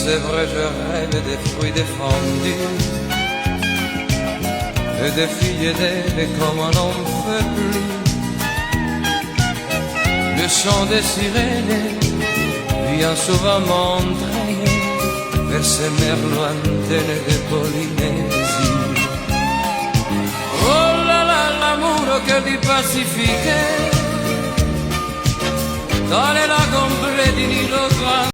c'est vrai, je rêve des fruits défendus et des filles aidées comme on n'en peut plus. Le chant des sirènes vient souvent m'entraîner vers ces mers lointaines de Polynésie. Oh là là, l'amour que du Pacifique, dans les lacs ombrés du Nilo.